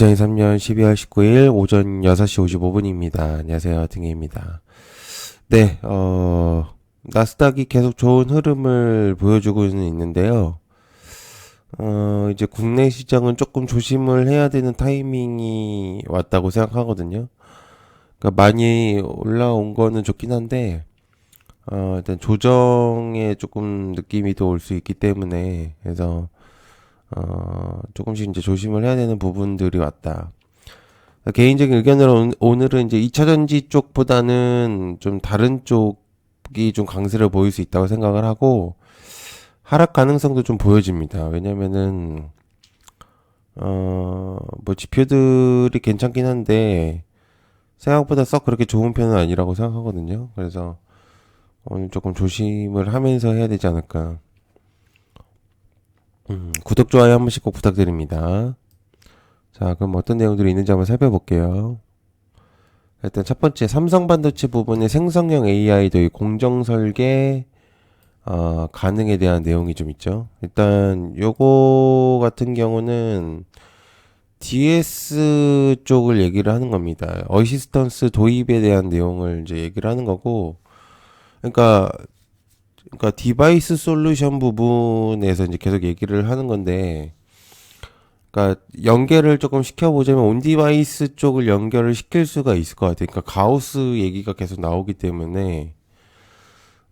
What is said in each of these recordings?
2023년 12월 19일 오전 6시 55분입니다. 안녕하세요. 등혜입니다. 네, 나스닥이 계속 좋은 흐름을 보여주고는 있는데요. 이제 국내 시장은 조금 조심을 해야 되는 타이밍이 왔다고 생각하거든요. 그러니까 많이 올라온 거는 좋긴 한데, 일단 조정에 조금 느낌이 더 올 수 있기 때문에, 그래서, 조금씩 이제 조심을 해야 되는 부분들이 왔다. 개인적인 의견으로 오늘은 이제 2차전지 쪽보다는 좀 다른 쪽이 좀 강세를 보일 수 있다고 생각을 하고, 하락 가능성도 좀 보여집니다. 왜냐면은, 뭐 지표들이 괜찮긴 한데, 생각보다 썩 그렇게 좋은 편은 아니라고 생각하거든요. 그래서 오늘 조금 조심을 하면서 해야 되지 않을까. 구독, 좋아요 한 번씩 꼭 부탁드립니다. 자, 그럼 어떤 내용들이 있는지 한번 살펴볼게요. 일단 첫 번째, 삼성 반도체 부분의 생성형 AI도 공정 설계, 가능에 대한 내용이 좀 있죠. 일단 요거 같은 경우는 DS 쪽을 얘기를 하는 겁니다. 어시스턴스 도입에 대한 내용을 이제 얘기를 하는 거고, 그러니까 디바이스 솔루션 부분에서 이제 계속 얘기를 하는 건데, 그러니까 연결을 조금 시켜보자면 온 디바이스 쪽을 연결을 시킬 수가 있을 것 같아요. 그러니까 가우스 얘기가 계속 나오기 때문에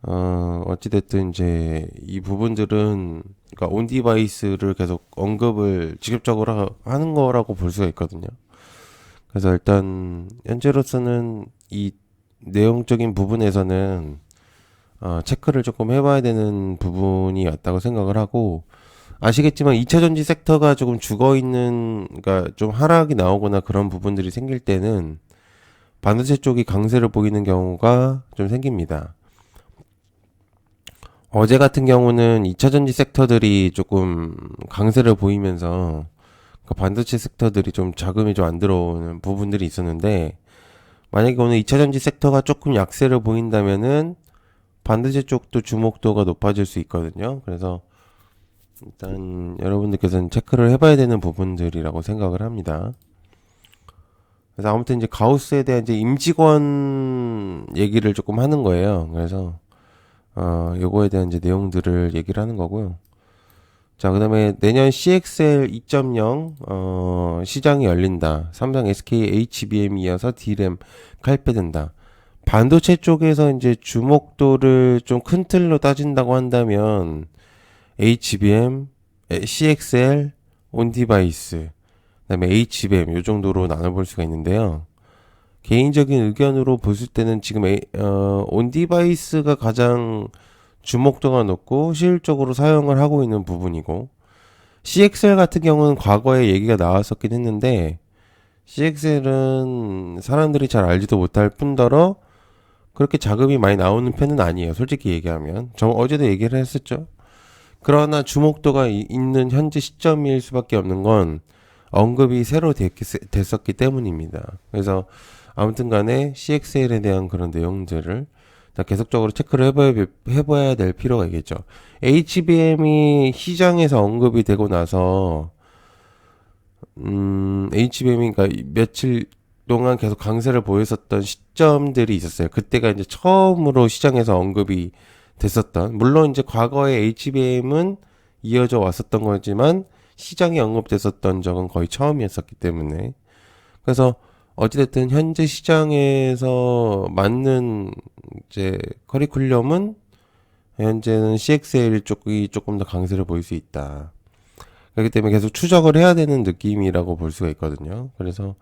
어찌됐든 이제 이 부분들은 그러니까 온 디바이스를 계속 언급을 직접적으로 하는 거라고 볼 수가 있거든요. 그래서 일단 현재로서는 이 내용적인 부분에서는 체크를 조금 해봐야 되는 부분이 왔다고 생각을 하고, 아시겠지만 2차전지 섹터가 조금 죽어있는, 그러니까 좀 하락이 나오거나 그런 부분들이 생길 때는 반도체 쪽이 강세를 보이는 경우가 좀 생깁니다. 어제 같은 경우는 2차전지 섹터들이 조금 강세를 보이면서 그 반도체 섹터들이 좀 자금이 좀 안 들어오는 부분들이 있었는데, 만약에 오늘 2차전지 섹터가 조금 약세를 보인다면은 반도체 쪽도 주목도가 높아질 수 있거든요. 그래서 일단 여러분들께서는 체크를 해봐야 되는 부분들이라고 생각을 합니다. 그래서 아무튼 이제 가우스에 대한 이제 임직원 얘기를 조금 하는 거예요. 그래서 요거에 대한 이제 내용들을 얘기를 하는 거고요. 자, 그다음에 내년 CXL 2.0 시장이 열린다. 삼성 SK HBM에 이어서 D램 칼퇴된다. 반도체 쪽에서 이제 주목도를 좀 큰 틀로 따진다고 한다면 HBM, CXL, 온디바이스, 그다음에 HBM 요 정도로 나눠볼 수가 있는데요. 개인적인 의견으로 보실 때는 지금 온디바이스가 가장 주목도가 높고 실질적으로 사용을 하고 있는 부분이고, CXL 같은 경우는 과거에 얘기가 나왔었긴 했는데 CXL은 사람들이 잘 알지도 못할 뿐더러 그렇게 자금이 많이 나오는 편은 아니에요. 솔직히 얘기하면. 저 어제도 얘기를 했었죠. 그러나 주목도가 있는 현재 시점일 수밖에 없는 건 언급이 새로 됐었기 때문입니다. 그래서 아무튼 간에 CXL에 대한 그런 내용들을 계속적으로 체크를 해봐야 될 필요가 있겠죠. HBM이 시장에서 언급이 되고 나서, HBM이 그러니까 며칠 동안 계속 강세를 보였었던 시점들이 있었어요. 그때가 이제 처음으로 시장에서 언급이 됐었던, 물론 이제 과거에 HBM은 이어져 왔었던 거지만 시장에 언급됐었던 적은 거의 처음이었었기 때문에, 그래서 어찌됐든 현재 시장에서 맞는 이제 커리큘럼은 현재는 CXL 쪽이 조금 더 강세를 보일 수 있다. 그렇기 때문에 계속 추적을 해야 되는 느낌이라고 볼 수가 있거든요. 그래서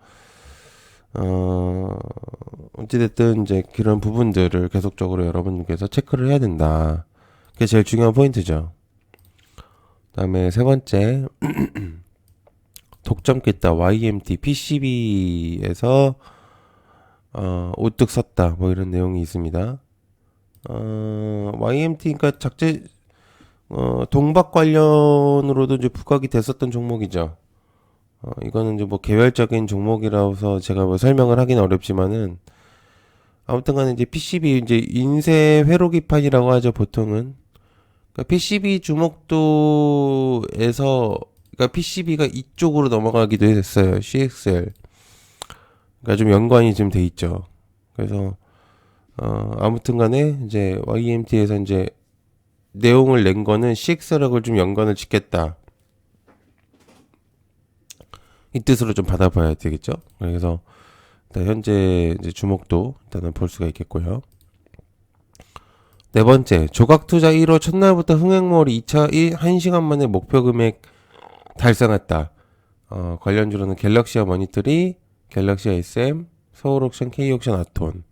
어찌됐든 이제 그런 부분들을 계속적으로 여러분께서 체크를 해야 된다. 그게 제일 중요한 포인트죠. 그다음에 세 번째, 독점 깼다. YMT PCB에서 우뚝 섰다. 뭐 이런 내용이 있습니다. YMT 그러니까 동박 관련으로도 이제 부각이 됐었던 종목이죠. 이거는 이제 뭐 개별적인 종목이라서 제가 뭐 설명을 하긴 어렵지만은, 아무튼 간에 이제 PCB 이제 인쇄 회로기판이라고 하죠, 보통은. 그러니까 PCB 주목도에서 그러니까 PCB가 이쪽으로 넘어가기도 했어요. CXL. 그러니까 좀 연관이 좀 돼 있죠. 그래서 아무튼 간에 이제 YMT에서 이제 내용을 낸 거는 CXL하고 좀 연관을 짓겠다. 이 뜻으로 좀 받아봐야 되겠죠. 그래서 일단 현재 이제 주목도 일단은 볼 수가 있겠고요. 네 번째, 조각 투자 1호 첫날부터 흥행몰이 2차 1시간 만에 목표 금액 달성했다. 관련주로는 갤럭시아 머니터리, 갤럭시아 SM, 서울옥션, K옥션, 아톤.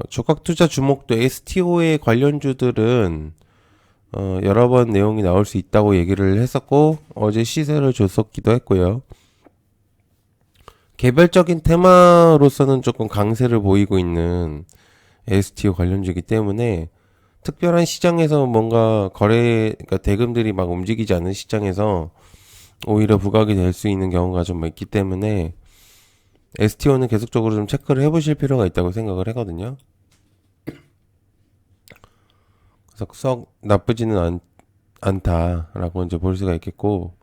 조각 투자 주목도 STO의 관련주들은 여러 번 내용이 나올 수 있다고 얘기를 했었고 어제 시세를 줬었기도 했고요. 개별적인 테마로서는 조금 강세를 보이고 있는 STO 관련주이기 때문에 특별한 시장에서 뭔가 그러니까 대금들이 막 움직이지 않는 시장에서 오히려 부각이 될 수 있는 경우가 좀 있기 때문에 STO는 계속적으로 좀 체크를 해보실 필요가 있다고 생각을 하거든요. 그래서 썩 나쁘지는 않다라고 이제 볼 수가 있겠고,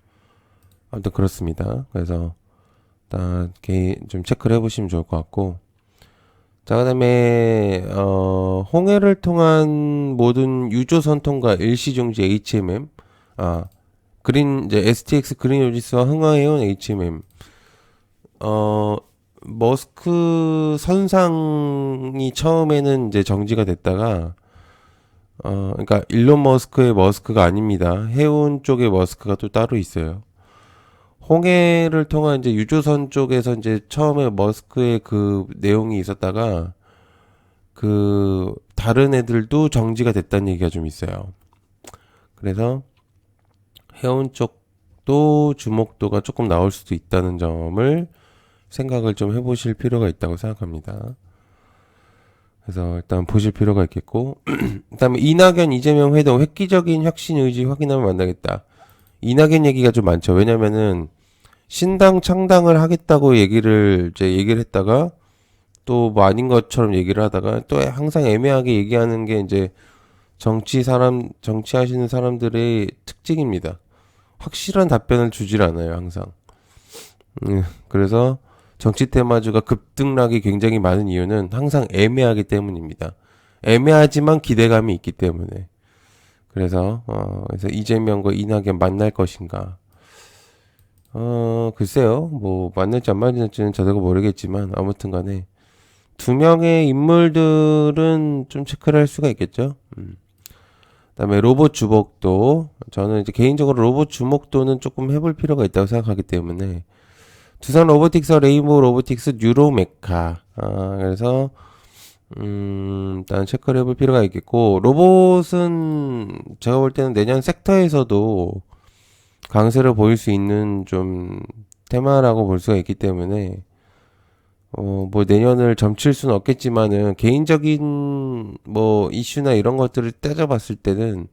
아무튼 그렇습니다. 그래서 일단 좀 체크를 해보시면 좋을 것 같고, 자, 그다음에 홍해를 통한 모든 유조선 통과 일시정지 HMM, 이제 STX 그린 오지스와 흥하해온 HMM, 머스크 선상이 처음에는 이제 정지가 됐다가 그러니까 일론 머스크의 머스크가 아닙니다. 해운 쪽의 머스크가 또 따로 있어요. 홍해를 통한 이제 유조선 쪽에서 이제 처음에 머스크의 그 내용이 있었다가 그 다른 애들도 정지가 됐다는 얘기가 좀 있어요. 그래서 해운 쪽도 주목도가 조금 나올 수도 있다는 점을 생각을 좀 해보실 필요가 있다고 생각합니다. 그래서 일단 보실 필요가 있겠고 그다음에 이낙연 이재명 회동 획기적인 혁신 의지 확인하면 만나겠다. 이낙연 얘기가 좀 많죠. 왜냐면은 신당 창당을 하겠다고 얘기를 했다가 또 뭐 아닌 것처럼 얘기를 하다가 또 항상 애매하게 얘기하는 게 이제 정치하시는 사람들의 특징입니다. 확실한 답변을 주질 않아요, 항상. 그래서 정치 테마주가 급등락이 굉장히 많은 이유는 항상 애매하기 때문입니다. 애매하지만 기대감이 있기 때문에. 그래서 이재명과 이낙연 만날 것인가? 글쎄요. 뭐 만날지 안 만날지는 저도 모르겠지만 아무튼 간에 두 명의 인물들은 좀 체크를 할 수가 있겠죠. 그다음에 로봇 주목도 저는 이제 개인적으로 로봇 주목도는 조금 해볼 필요가 있다고 생각하기 때문에 두산 로보틱스, 레인보우 로보틱스, 뉴로메카. 그래서 일단 체크를 해볼 필요가 있겠고 로봇은 제가 볼 때는 내년 섹터에서도 강세를 보일 수 있는 좀 테마라고 볼 수가 있기 때문에 뭐 내년을 점칠 수는 없겠지만은 개인적인 뭐 이슈나 이런 것들을 따져봤을 때는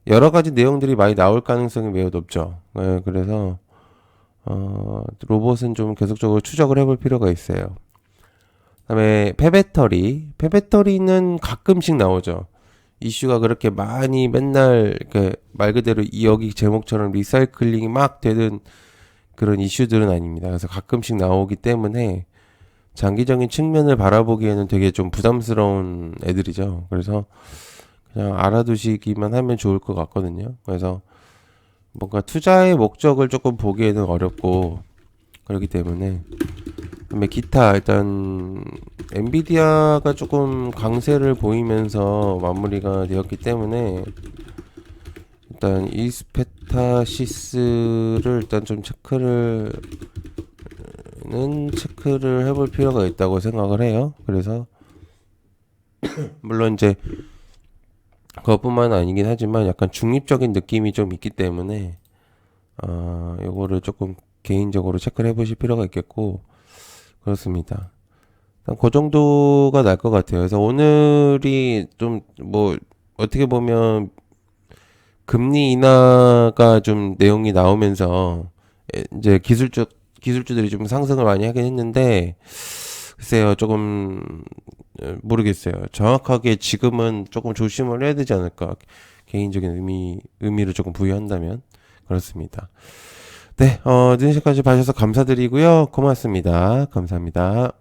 여러 가지 내용들이 많이 나올 가능성이 매우 높죠. 그래서 로봇은 좀 계속적으로 추적을 해볼 필요가 있어요. 그다음에 폐배터리는 가끔씩 나오죠. 이슈가 그렇게 많이 맨날 말 그대로 여기 제목처럼 리사이클링이 막 되는 그런 이슈들은 아닙니다. 그래서 가끔씩 나오기 때문에 장기적인 측면을 바라보기에는 되게 좀 부담스러운 애들이죠. 그래서 그냥 알아두시기만 하면 좋을 것 같거든요. 그래서 뭔가 투자의 목적을 조금 보기에는 어렵고 그렇기 때문에 그다음에 기타 일단 엔비디아가 조금 강세를 보이면서 마무리가 되었기 때문에 일단 이스페타시스를 일단 좀 체크를 해볼 필요가 있다고 생각을 해요. 그래서 물론 이제 그것뿐만 아니긴 하지만 약간 중립적인 느낌이 좀 있기 때문에 요거를 조금 개인적으로 체크를 해보실 필요가 있겠고 그렇습니다. 일단 그 정도가 날 것 같아요. 그래서 오늘이 좀 뭐 어떻게 보면 금리 인하가 좀 내용이 나오면서 이제 기술주들이 좀 상승을 많이 하긴 했는데 글쎄요 조금 모르겠어요. 정확하게 지금은 조금 조심을 해야 되지 않을까 개인적인 의미를 조금 부여한다면 그렇습니다. 네, 늦은 시간까지 봐주셔서 감사드리고요. 고맙습니다. 감사합니다.